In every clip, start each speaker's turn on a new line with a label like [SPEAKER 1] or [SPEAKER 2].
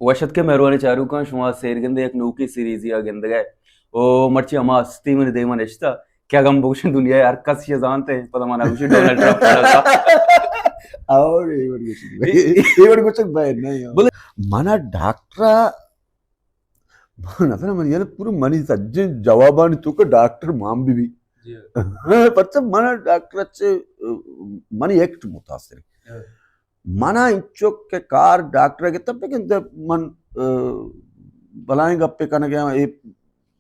[SPEAKER 1] वशत के मेहरबानी चारूका शुमा सेरगंदे एक नूकी सीरीज या गंदगा ओ मर्ची अमा अस्ती में देमा नश्ता क्या गम बोशन दुनिया यार कस ये जानते हैं पता माना उसी डोनाल्ड ट्रम्प
[SPEAKER 2] और ये कुछ भाई नहीं बोले मना डॉक्टर नफर मन यार पूरा मनी सज्जे जवाबानी तो का डॉक्टर माम भी पर मना डॉक्टर अच्छे मनी एक्ट मुतासिर मना इंचो के कार डॉक्टर के तब के मन बलाएं गप्पे करने गया ये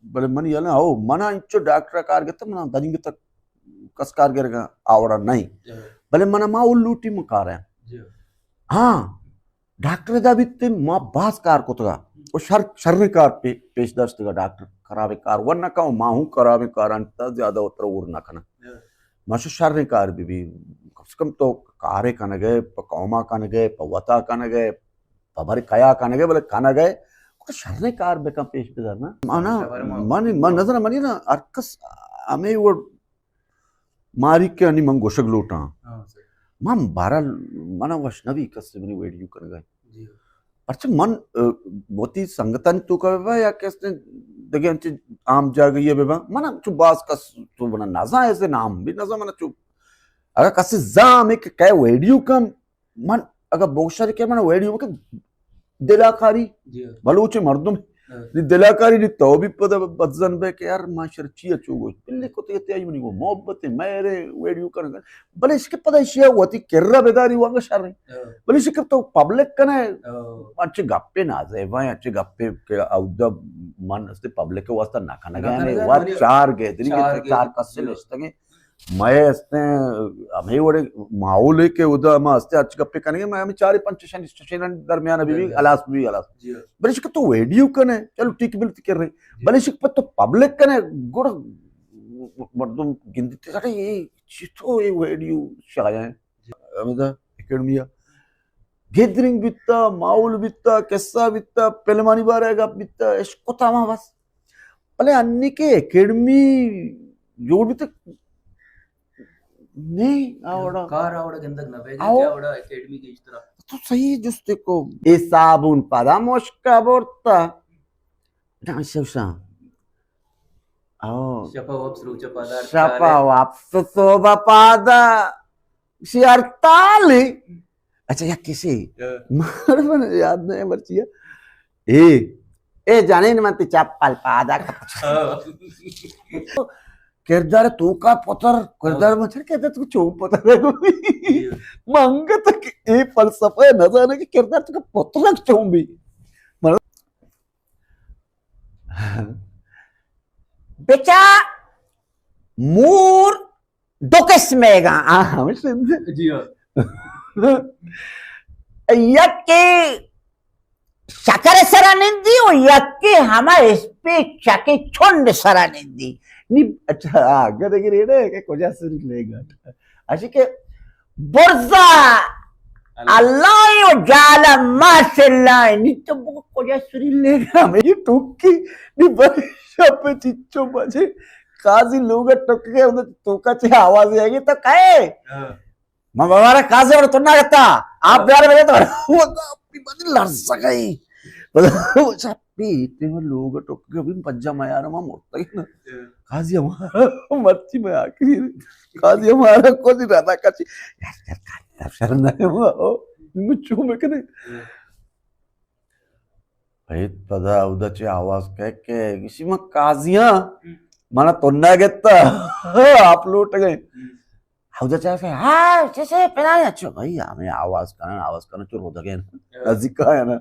[SPEAKER 2] बड़े मन ये ना हो मना इंचो डॉक्टर कार के तब मना दनिंग तक कस कार के रहा आवड़ा नहीं भले मना माँ उल्लूटी मकार है हाँ डॉक्टर दा भी ते माँ बास कार को तो वो शर्र कार पे पेशदर्श का डॉक्टर करावे कार वरना का माँ हूँ करावे कार अंत ज्यादा उतर उड़ ना करना माशु शर्र कार भी कम से कम तो कारे कन गए पकौमा कन गए पवता कन गए पबर कया कन गए बोले कन गए तो शर्र कार बेका पेश पे ना माना मन नजर मनी ना अर्कस हमें वो मारी के अनि मंग गोशग लोटा मम बारा मना वैष्णवी कस मनी वीडियो कन गए अच्छा मन मोती संगतन तू का या कैसे देखे अंचे आम जा गई है बेबा मना चुप बास का तो बना नजा ऐसे नाम भी नजा मना चुप अगर कसे जाम एक क्या वीडियो कम मन अगर बोशर के मना वीडियो के दिलाकारी बलूचे मर्दों में दिलाकारी नहीं तो भी पता बदजन बे के यार माशर चिया चुगो पिल्ले को तो ये त्याई मनी वो मोहब्बत मेरे वीडियो करने भले इसके पता इशिया होती किर्रा बेदारी हुआ शर नहीं भले इसके तो पब्लिक कने अच्छे गप्पे ना जाए वहाँ अच्छे गप्पे के आउट मन अस्ते पब्लिक के वास्ता ना खाना गया वार चार गए चार कस्से लेस्ते मैं अस्ते हमें वोड़े माहौल के उधर हम अस्ते अच्छे गप्पे करेंगे मैं हमें 4-5 स्टेशन दरमियान अभी भी अलास भले इसके तो वीडियो कने चलो ठीक बिल्कुल कर रहे भले इसके तो पब्लिक कने गुड़ मर्दों गिनती सारे ये चितो ये वीडियो शाया है हमें तो एकेडमिया गैदरिंग बित्ता माहौल बित्ता कैसा बित्ता पहलवानी बार आएगा बित्ता इसको तामा बस भले अन्य के एकेडमी जोड़ भी तक नहीं आवड़ा
[SPEAKER 1] कार आवड़ा गंदक ना भेजे क्या आवड़ा एकेडमी की इस तरह
[SPEAKER 2] तो सही जुस्ते को ए साबुन पादा मोश्का बोर्ता ना शेवशा आओ शपा वाप्स सोबा पादा शियारताली अच्छा या किसी मारवन याद नहीं मर्चिया ए जाने न मत चप्पल पादा किरदार तू का पत्थर किरदार मचर कहता तू चौप पत्थर है मंग तक ए फलसफा है न जाने कि किरदार तू का पत्थर चौंबी बेचा मूर दोकस मेगा हमें सुन
[SPEAKER 1] जी हां
[SPEAKER 2] यक्के शकर सरानिंदी और यक्के हमारे स्पे चके छोंड सरानिंदी नी अच्छा आगे देखिए रेडे के कोजा सुन लेगा अशी के बोर्जा अल्लाह जाला माशाल्लाह नी तो कोजा सुन लेगा मैं ये टुक्की नी बरिशा पे चिच्चो बजे काजी लोग टुक के उधर तोका चे आवाज आएगी तो कहे मां बाबा काजी और तो ना करता आप प्यार में तो वो अपनी बड़ी लड़ सकी वो छप्पी इतने में लोग टुक के भी पज्जा माया ना मां मोड़ता ही ना काजी हमारा मच्छी में आखिरी काजी हमारा को नहीं रहता कच्ची यार काजी शर्म नहीं हुआ मुझे में कने भाई पता उधर चे आवाज कह के किसी में काजियां माना तो ना गेता आप लोट गए उधर चाहे हाँ जैसे पहला अच्छा भाई हमें आवाज करना चुर होता गया नजदीक है ना